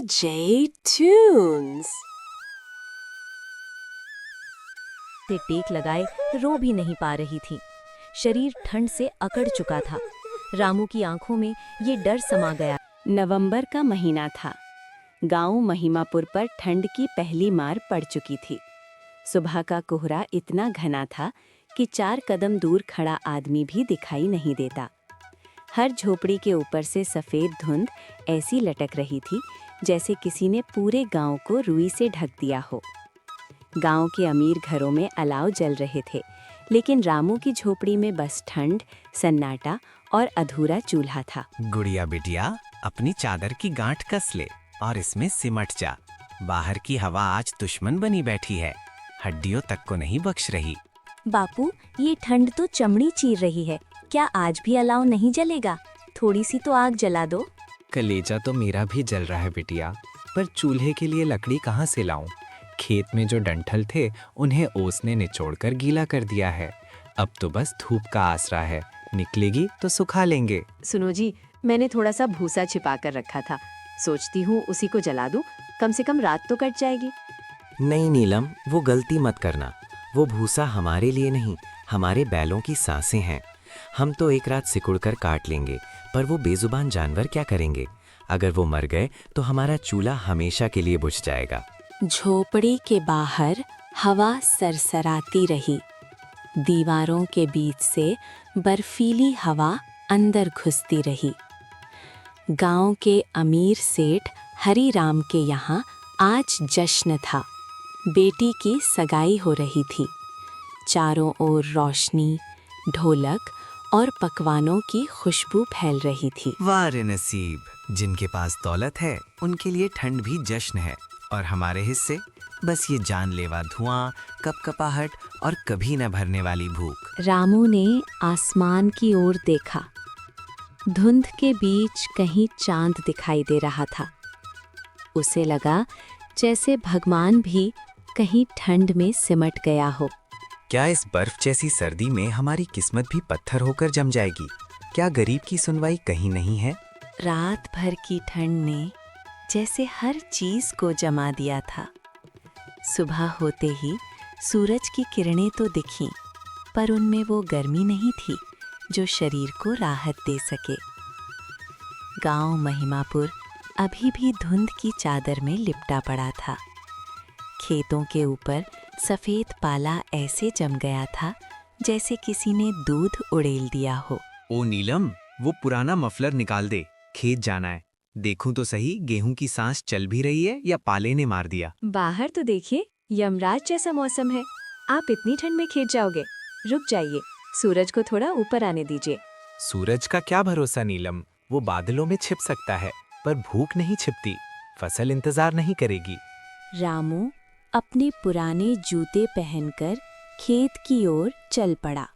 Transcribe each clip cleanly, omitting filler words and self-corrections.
Jay Tunes। से take लगाए रो भी नहीं पा रही थी। शरीर ठंड से अकड़ चुका था। रामू की आंखों में ये डर समा गया। नवंबर का महीना था। गांव महिमापुर पर ठंड की पहली मार पड़ चुकी थी। सुबह का कोहरा इतना घना था कि 4 कदम दूर खड़ा आदमी भी दिखाई नहीं देता। हर झोपड़ी के ऊपर से सफ़ेद धुंध ऐसी लटक रही थी जैसे किसी ने पूरे गांव को रुई से ढक दिया हो। गांव के अमीर घरों में अलाव जल रहे थे, लेकिन रामू की झोपड़ी में बस ठंड, सन्नाटा और अधूरा चूल्हा था। गुड़िया बिटिया, अपनी चादर की गांठ कस ले और इसमें सिमट जा। बाहर की हवा आज दुश्मन बनी बैठी है, हड्डियों तक को नहीं बख्श रही। बापू, ये ठंड तो चमड़ी चीर रही है। क्या आज भी अलाव नहीं जलेगा? थोड़ी सी तो आग जला दो। कलेजा तो मेरा भी जल रहा है बिटिया, पर चूल्हे के लिए लकड़ी कहाँ से लाऊं? खेत में जो डंठल थे उन्हें ओस ने निचोड़कर गीला कर दिया है। अब तो बस धूप का आसरा है, निकलेगी तो सुखा लेंगे। सुनो जी, मैंने थोड़ा सा भूसा छिपा कर रखा था, सोचती हूँ उसी को जला दूं, कम से कम रात तो कट जाएगी। नहीं नीलम, वो गलती मत करना। वो भूसा हमारे लिए नहीं, हमारे बैलों की सांसें हैं। हम तो एक रात सिकुड़कर काट लेंगे, पर वो बेजुबान जानवर क्या करेंगे? अगर वो मर गए तो हमारा चूल्हा हमेशा के लिए बुझ जाएगा। झोपड़ी के बाहर हवा सरसराती रही। दीवारों के बीच से बर्फीली हवा अंदर घुसती रही। गांव के अमीर सेठ हरिराम के यहाँ आज जश्न था। बेटी की सगाई हो रही थी। चारों ओर रोशनी, ढोलक और पकवानों की खुशबू फैल रही थी। वाह रे नसीब, जिनके पास दौलत है उनके लिए ठंड भी जश्न है, और हमारे हिस्से बस ये जानलेवा धुआं, कपकपाहट और कभी न भरने वाली भूख। रामू ने आसमान की ओर देखा। धुंध के बीच कहीं चांद दिखाई दे रहा था। उसे लगा जैसे भगवान भी कहीं ठंड में सिमट गया हो। क्या इस बर्फ जैसी सर्दी में हमारी किस्मत भी पत्थर होकर जम जाएगी? क्या गरीब की सुनवाई कहीं नहीं है? रात भर की ठंड ने जैसे हर चीज को जमा दिया था। सुबह होते ही सूरज की किरणें तो दिखीं, पर उनमें वो गर्मी नहीं थी जो शरीर को राहत दे सके। गांव महिमापुर अभी भी धुंध की चादर में लिपटा पड़ा था। खेतों के ऊपर सफेद पाला ऐसे जम गया था जैसे किसी ने दूध उड़ेल दिया हो। ओ नीलम, वो पुराना मफलर निकाल दे, खेत जाना है। देखूं तो सही, गेहूं की सांस चल भी रही है या पाले ने मार दिया? बाहर तो देखिए, यमराज जैसा मौसम है। आप इतनी ठंड में खेत जाओगे? रुक जाइए, सूरज को थोड़ा ऊपर आने दीजिए। सूरज का क्या भरोसा नीलम, वो बादलों में छिप सकता है, पर भूख नहीं छिपती। फसल इंतजार नहीं करेगी। रामू अपने पुराने जूते पहनकर खेत की ओर चल पड़ा।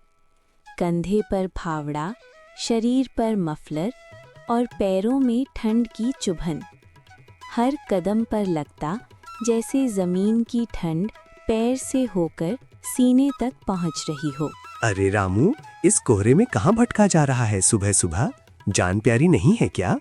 कंधे पर फावड़ा, शरीर पर मफलर और पैरों में ठंड की चुभन। हर कदम पर लगता जैसे जमीन की ठंड पैर से होकर सीने तक पहुंच रही हो। अरे रामू, इस कोहरे में कहाँ भटका जा रहा है सुबह सुबह? जान प्यारी नहीं है क्या?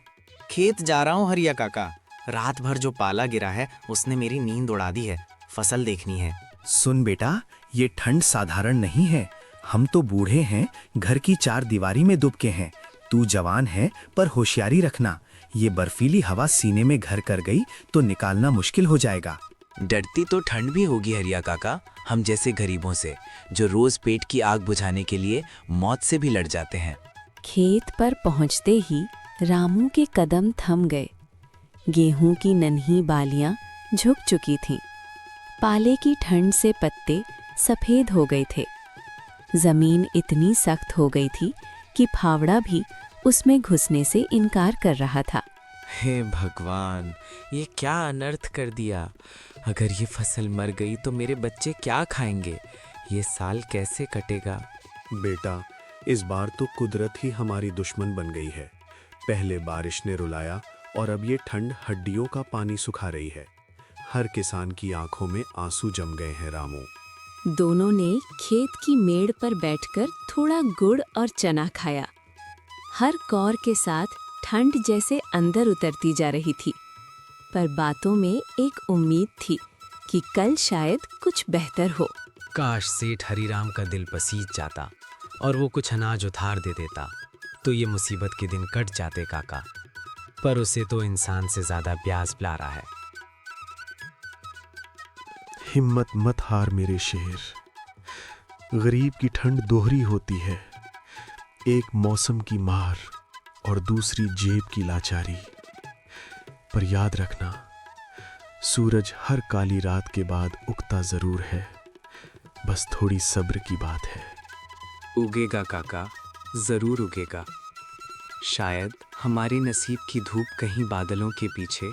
खेत जा रहा हूँ हरिया काका। रात भर जो पाला गिरा है उसने मेरी नींद उड़ा दी है। फसल देखनी है। सुन बेटा, ये ठंड साधारण नहीं है। हम तो बूढ़े हैं, घर की 4 दीवारी में दुबके हैं। तू जवान है, पर होशियारी रखना। ये बर्फीली हवा सीने में घर कर गई तो निकालना मुश्किल हो जाएगा। डरती तो ठंड भी होगी हरिया काका, हम जैसे गरीबों से, जो रोज पेट की आग बुझाने के लिए मौत से भी लड़ जाते हैं। खेत पर पहुंचते ही रामू के कदम थम गए। गेहूं की नन्ही बालियां झुक चुकी थीं। पाले की ठंड से पत्ते सफेद हो गए थे। जमीन इतनी सख्त हो गई थी कि फावड़ा भी उसमें घुसने से इनकार कर रहा था। हे भगवान, ये क्या अनर्थ कर दिया। अगर ये फसल मर गई तो मेरे बच्चे क्या खाएंगे? ये साल कैसे कटेगा? बेटा, इस बार तो कुदरत ही हमारी दुश्मन बन गई है। पहले बारिश ने रुलाया और अब ये ठंड हड्डियों का पानी सुखा रही है। हर किसान की आंखों में आंसू जम गए हैं रामू। दोनों ने खेत की मेड़ पर बैठकर थोड़ा गुड़ और चना खाया। हर कौर के साथ ठंड जैसे अंदर उतरती जा रही थी। पर बातों में एक उम्मीद थी कि कल शायद कुछ बेहतर हो। काश सेठ हरीराम का दिल पसीज जाता और वो कुछ अनाज उधार दे देता तो ये मुसीबत के दिन कट जाते काका। पर उसे तो इंसान से ज्यादा प्यास पिला रहा है। हिम्मत मत हार मेरे शेर, गरीब की ठंड दोहरी होती है, एक मौसम की मार और दूसरी जेब की लाचारी। पर याद रखना, सूरज हर काली रात के बाद उगता जरूर है, बस थोड़ी सब्र की बात है। उगेगा काका, जरूर उगेगा। शायद हमारी नसीब की धूप कहीं बादलों के पीछे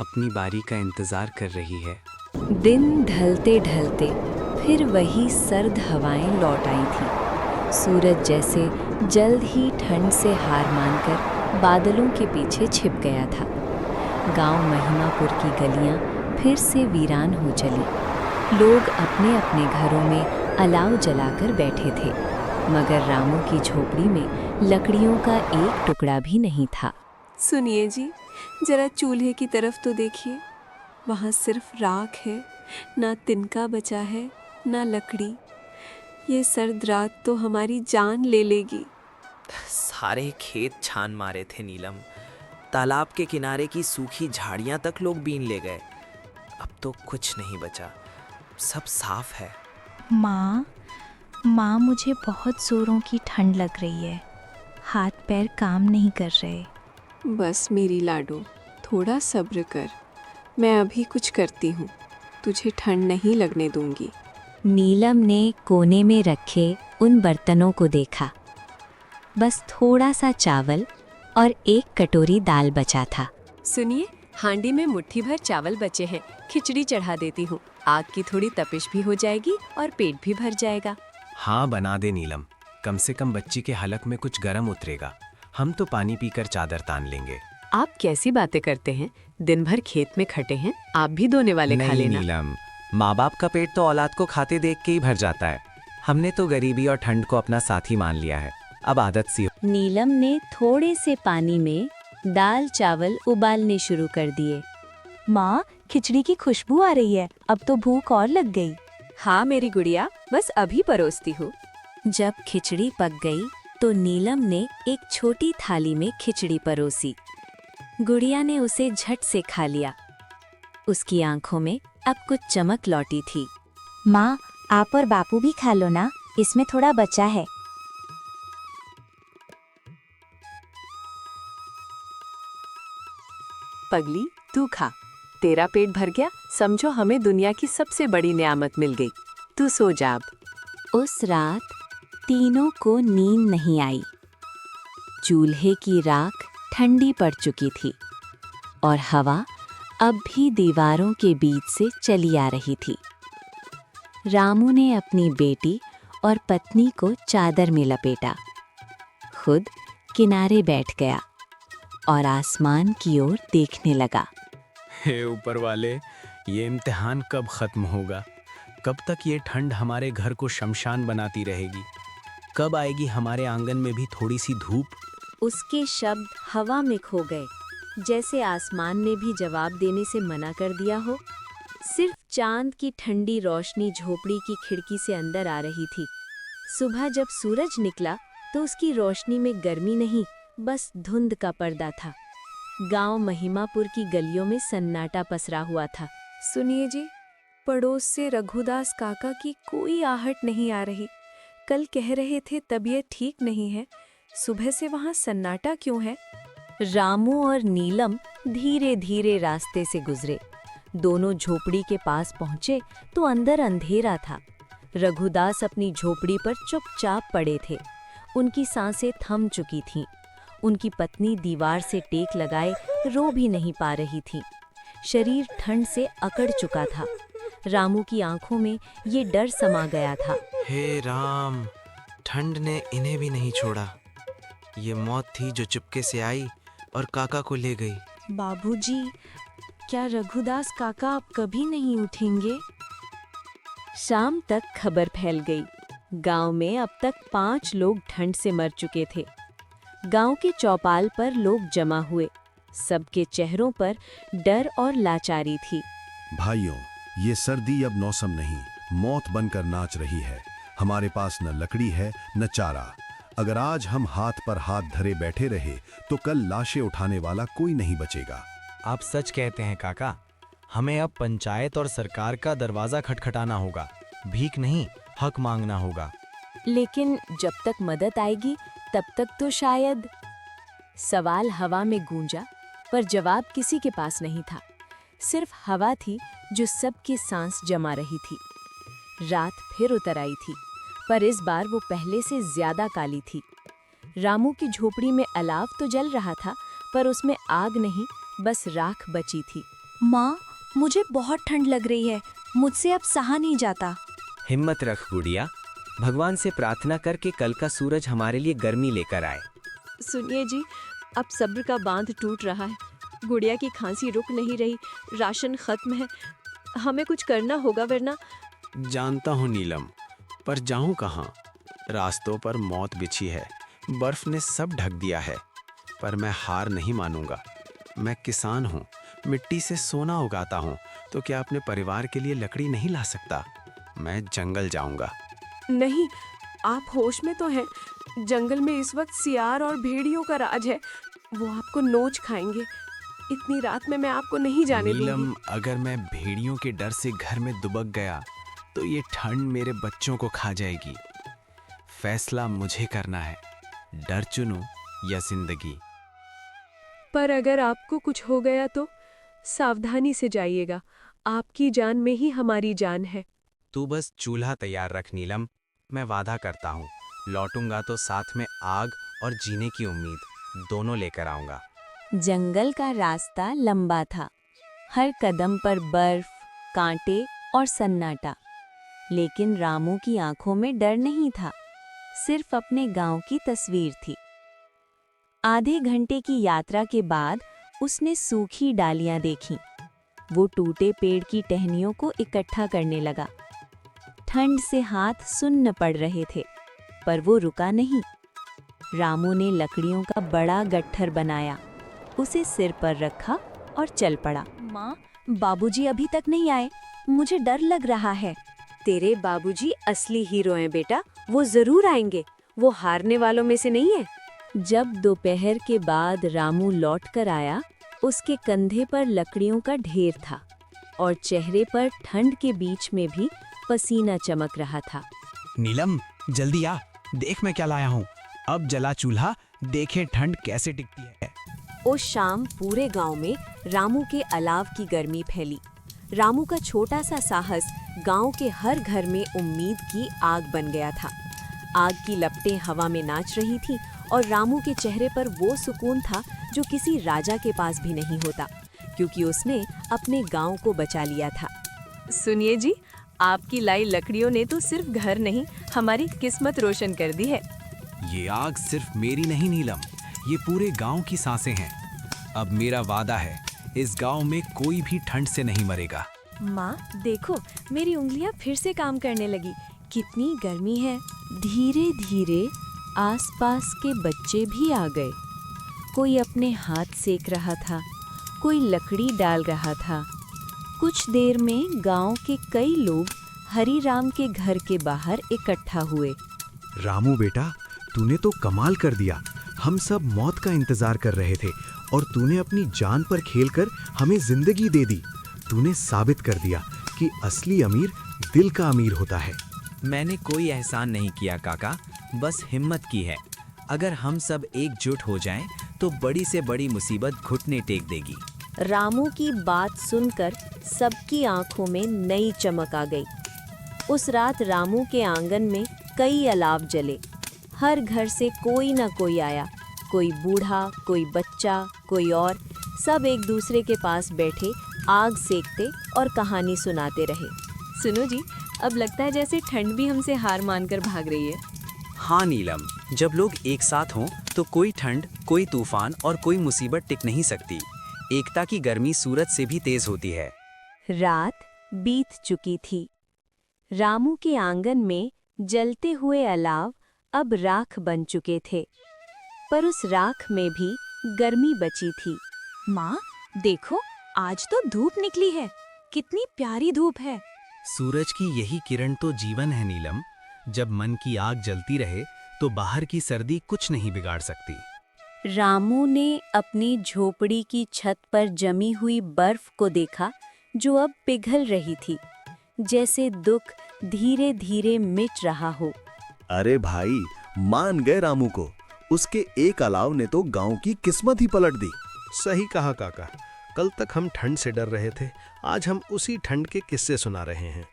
अपनी बारी का इंतजार कर रही है। दिन ढलते ढलते फिर वही सर्द हवाएं लौट आई थीं। सूरज जैसे जल्द ही ठंड से हार मानकर बादलों के पीछे छिप गया था। गांव महिमापुर की गलियां फिर से वीरान हो चली। लोग अपने अपने घरों में अलाव जलाकर बैठे थे, मगर रामू की झोपड़ी में लकड़ियों का एक टुकड़ा भी नहीं था। सुनिए जी, जरा चूल्हे की तरफ तो देखिए, वहाँ सिर्फ राख है, ना तिनका बचा है ना लकड़ी। ये सर्द रात तो हमारी जान ले लेगी। सारे खेत छान मारे थे नीलम, तालाब के किनारे की सूखी झाड़ियां तक लोग बीन ले गए। अब तो कुछ नहीं बचा, सब साफ है। माँ मुझे बहुत जोरों की ठंड लग रही है, हाथ पैर काम नहीं कर रहे। बस मेरी लाडो, थोड़ा सब्र कर, मैं अभी कुछ करती हूँ, तुझे ठंड नहीं लगने दूंगी। नीलम ने कोने में रखे उन बर्तनों को देखा। बस थोड़ा सा चावल और एक कटोरी दाल बचा था। सुनिए, हांडी में मुट्ठी भर चावल बचे हैं, खिचड़ी चढ़ा देती हूँ। आग की थोड़ी तपिश भी हो जाएगी और पेट भी भर जाएगा। हाँ बना दे नीलम, कम से कम बच्ची के हलक में कुछ गर्म उतरेगा। हम तो पानी पीकर चादर तान लेंगे। आप कैसी बातें करते हैं? दिन भर खेत में खटे हैं, आप भी दोने वाले खा नहीं लेना। नीलम, माँ बाप का पेट तो औलाद को खाते देख के ही भर जाता है। हमने तो गरीबी और ठंड को अपना साथी मान लिया है, अब आदत सी। नीलम ने थोड़े से पानी में दाल चावल उबालने शुरू कर दिए। माँ, खिचड़ी की खुशबू आ रही है, अब तो भूख और लग गई। हाँ मेरी गुड़िया, बस अभी परोसती हूँ। जब खिचड़ी पक गई तो नीलम ने एक छोटी थाली में खिचड़ी परोसी। गुड़िया ने उसे झट से खा लिया। उसकी आंखों में अब कुछ चमक लौटी थी। माँ, आप और बापू भी खा लो ना, इसमें थोड़ा बचा है। पगली, तू खा, तेरा पेट भर गया, समझो हमें दुनिया की सबसे बड़ी नियामत मिल गई। तू सो जा अब। उस रात तीनों को नींद नहीं आई। चूल्हे की राख ठंडी पड़ चुकी थी और हवा अब भी दीवारों के बीच से चली आ रही थी। रामू ने अपनी बेटी और पत्नी को चादर में लपेटा, खुद किनारे बैठ गया और आसमान की ओर देखने लगा। हे ऊपर वाले, ये इम्तिहान कब खत्म होगा? कब तक ये ठंड हमारे घर को शमशान बनाती रहेगी? कब आएगी हमारे आंगन में भी थोड़ी सी धूप? उसके शब्द हवा में खो गए, जैसे आसमान ने भी जवाब देने से मना कर दिया हो। सिर्फ चांद की ठंडी रोशनी झोपड़ी की खिड़की से अंदर आ रही थी। सुबह जब सूरज निकला तो उसकी रोशनी में गर्मी नहीं, बस धुंध का पर्दा था। गांव महिमापुर की गलियों में सन्नाटा पसरा हुआ था। सुनिए जी, पड़ोस से रघुदास काका की कोई आहट नहीं आ रही। कल कह रहे थे तबीयत ठीक नहीं है, सुबह से वहाँ सन्नाटा क्यों है? रामू और नीलम धीरे धीरे रास्ते से गुजरे। दोनों झोपड़ी के पास पहुंचे तो अंदर अंधेरा था। रघुदास अपनी झोपड़ी पर चुपचाप पड़े थे। उनकी सांसें थम चुकी थीं। उनकी पत्नी दीवार से टेक लगाए रो भी नहीं पा रही थी। शरीर ठंड से अकड़ चुका था। रामू की आंखों में ये डर समा गया था। हे राम, ठंड ने इन्हें भी नहीं छोड़ा। ये मौत थी जो चुपके से आई और काका को ले गई। बाबूजी, क्या रघुदास काका अब कभी नहीं उठेंगे? शाम तक खबर फैल गई। गांव में अब तक 5 लोग ठंड से मर चुके थे। गांव के चौपाल पर लोग जमा हुए। सबके चेहरों पर डर और लाचारी थी। भाइयों, ये सर्दी अब मौसम नहीं, मौत बनकर नाच रही है। हमारे पास न लकड़ी है न चारा। अगर आज हम हाथ पर हाथ धरे बैठे रहे तो कल लाशें उठाने वाला कोई नहीं बचेगा। आप सच कहते हैं काका। हमें अब पंचायत और सरकार का दरवाजा खटखटाना होगा। भीख नहीं, हक मांगना होगा। लेकिन जब तक मदद आएगी तब तक तो शायद। सवाल हवा में गूंजा, पर जवाब किसी के पास नहीं था। सिर्फ हवा थी जो सबकी सांस जमा रही थी। रात फिर उतर आई थी, पर इस बार वो पहले से ज्यादा काली थी। रामू की झोपड़ी में अलाव तो जल रहा था, पर उसमें आग नहीं, बस राख बची थी। माँ, मुझे बहुत ठंड लग रही है, मुझसे अब सहा नहीं जाता। हिम्मत रख गुड़िया, भगवान से प्रार्थना कर कि कल का सूरज हमारे लिए गर्मी लेकर आए। सुनिए जी, अब सब्र का बांध टूट रहा है। गुड़िया की खांसी रुक नहीं रही, राशन खत्म है। हमें कुछ करना होगा, वरना। जानता हूँ नीलम, पर जाऊँ कहाँ? रास्तों पर मौत बिछी है, बर्फ ने सब ढक दिया है। पर मैं हार नहीं मानूंगा। मैं किसान हूँ, मिट्टी से सोना उगाता हूँ, तो क्या अपने परिवार के लिए लकड़ी नहीं ला सकता? मैं जंगल जाऊंगा। नहीं, आप होश में तो हैं। जंगल में इस वक्त सियार और भेड़ियों का राज है। वो आपको नोच खाएंगे। इतनी रात में मैं आपको नहीं जाने दूंगी। नीलम, अगर मैं भेड़ियों के डर से घर में दुबक गया तो ये ठंड मेरे बच्चों को खा जाएगी। फैसला मुझे करना है, डर चुनूं या जिंदगी। पर अगर आपको कुछ हो गया तो सावधानी से जाइएगा। आपकी जान में ही हमारी जान है। तू बस चूल्हा तैयार रख नीलम। मैं वादा करता हूँ, लौटूंगा तो साथ में आग और जीने की उम्मीद दोनों लेकर आऊंगा। जंगल का रास्ता लंबा था, हर कदम पर बर्फ, कांटे और सन्नाटा। लेकिन रामू की आंखों में डर नहीं था, सिर्फ अपने गांव की तस्वीर थी। आधे घंटे की यात्रा के बाद उसने सूखी डालियां देखीं। वो टूटे पेड़ की टहनियों को इकट्ठा करने लगा। ठंड से हाथ सुन्न पड़ रहे थे, पर वो रुका नहीं। रामू ने लकड़ियों का बड़ा गट्ठर बनाया, उसे सिर पर रखा और चल पड़ा। माँ, बाबूजी अभी तक नहीं आए, मुझे डर लग रहा है। तेरे बाबूजी असली हीरो हैं बेटा, वो जरूर आएंगे। वो हारने वालों में से नहीं है। जब दोपहर के बाद रामू लौट कर आया, उसके कंधे पर लकड़ियों का ढेर था और चेहरे पर ठंड के बीच में भी पसीना चमक रहा था। नीलम, जल्दी आ, देख मैं क्या लाया हूँ। अब जला चूल्हा, देखें ठंड कैसे टिकती है। उस शाम पूरे गांव में रामू के अलाव की गर्मी फैली। रामू का छोटा सा साहस गांव के हर घर में उम्मीद की आग बन गया था। आग की लपटें हवा में नाच रही थीं और रामू के चेहरे पर वो सुकून था जो किसी राजा के पास भी नहीं होता, क्योंकि उसने अपने गांव को बचा लिया था। सुनिए जी, आपकी लाई लकड़ियों ने तो सिर्फ घर नहीं, हमारी किस्मत रोशन कर दी है। ये आग सिर्फ मेरी नहीं नीलम, ये पूरे गांव की सांसें हैं। अब मेरा वादा है, इस गांव में कोई भी ठंड से नहीं मरेगा। माँ देखो, मेरी उंगलियां फिर से काम करने लगी। कितनी गर्मी है। धीरे धीरे आसपास के बच्चे भी आ गए। कोई अपने हाथ सेक रहा था, कोई लकड़ी डाल रहा था। कुछ देर में गांव के कई लोग हरिराम के घर के बाहर इकट्ठा हुए। रामू बेटा, तूने तो कमाल कर दिया। हम सब मौत का इंतजार कर रहे थे और तूने अपनी जान पर खेलकर हमें जिंदगी दे दी। तूने साबित कर दिया कि असली अमीर दिल का अमीर होता है। मैंने कोई एहसान नहीं किया काका, बस हिम्मत की है। अगर हम सब एकजुट हो जाएं, तो बड़ी से बड़ी मुसीबत घुटने टेक देगी। रामू की बात सुनकर सबकी आंखों में नई चमक आ गई। उस रात रामू के आंगन में कई अलाव जले। हर घर से कोई न कोई आया, कोई बूढ़ा, कोई बच्चा, कोई और। सब एक दूसरे के पास बैठे आग सेकते और कहानी सुनाते रहे। सुनो जी, अब लगता है जैसे ठंड भी हमसे हार मानकर भाग रही है। हाँ नीलम, जब लोग एक साथ हों तो कोई ठंड, कोई तूफान और कोई मुसीबत टिक नहीं सकती। एकता की गर्मी सूरज से भी तेज होती है। रात बीत चुकी थी। रामू के आंगन में जलते हुए अलाव अब राख बन चुके थे, पर उस राख में भी गर्मी बची थी। माँ देखो, आज तो धूप निकली है। कितनी प्यारी धूप है। सूरज की यही किरण तो जीवन है नीलम। जब मन की आग जलती रहे तो बाहर की सर्दी कुछ नहीं बिगाड़ सकती। रामू ने अपनी झोपड़ी की छत पर जमी हुई बर्फ को देखा, जो अब पिघल रही थी, जैसे दुख धीरे धीरे मिट रहा हो। अरे भाई, मान गए रामू को। उसके एक अलाव ने तो गांव की किस्मत ही पलट दी। सही कहा काका। कल तक हम ठंड से डर रहे थे, आज हम उसी ठंड के किस्से सुना रहे हैं।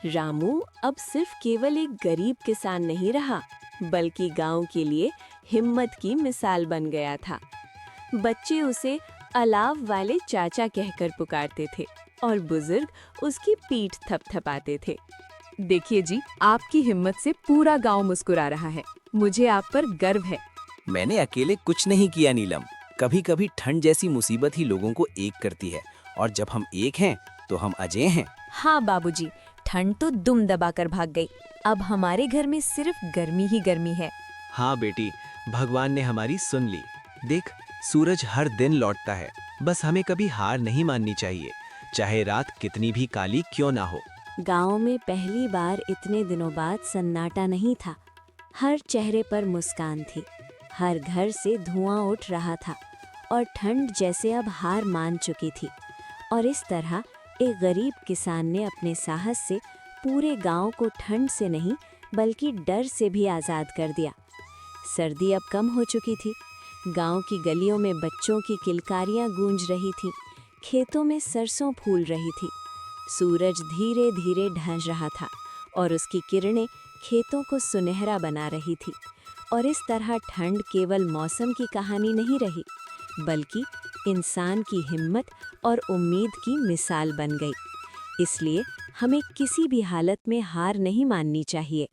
रामू अब सिर्फ केवल एक गरीब किसान नहीं रहा, बल्कि गांव के लिए हिम्मत की मिसाल बन गया था। बच्चे उसे अलाव वाले चाचा कहकर पुकारते थे और बुजुर्ग उसकी पीठ थपथपाते थे। देखिए जी, आपकी हिम्मत से पूरा गांव मुस्कुरा रहा है। मुझे आप पर गर्व है। मैंने अकेले कुछ नहीं किया नीलम। कभी कभी ठंड जैसी मुसीबत ही लोगों को एक करती है, और जब हम एक हैं तो हम अजय हैं। हाँ बाबूजी, ठंड तो दुम दबाकर भाग गई। अब हमारे घर में सिर्फ गर्मी ही गर्मी है। हाँ बेटी, भगवान ने हमारी सुन ली। देख, सूरज हर दिन लौटता है। बस हमें कभी हार नहीं माननी चाहिए, चाहे रात कितनी भी काली क्यों ना हो। गांव में पहली बार इतने दिनों बाद सन्नाटा नहीं था। हर चेहरे पर मुस्कान थी, हर घर से धुआं उठ रहा था और ठंड जैसे अब हार मान चुकी थी। और इस तरह एक गरीब किसान ने अपने साहस से पूरे गांव को ठंड से नहीं बल्कि डर से भी आज़ाद कर दिया। सर्दी अब कम हो चुकी थी। गांव की गलियों में बच्चों की किलकारियां गूंज रही थीं, खेतों में सरसों फूल रही थी। सूरज धीरे धीरे ढल रहा था और उसकी किरणें खेतों को सुनहरा बना रही थी। और इस तरह ठंड केवल मौसम की कहानी नहीं रही, बल्कि इंसान की हिम्मत और उम्मीद की मिसाल बन गई। इसलिए हमें किसी भी हालत में हार नहीं माननी चाहिए।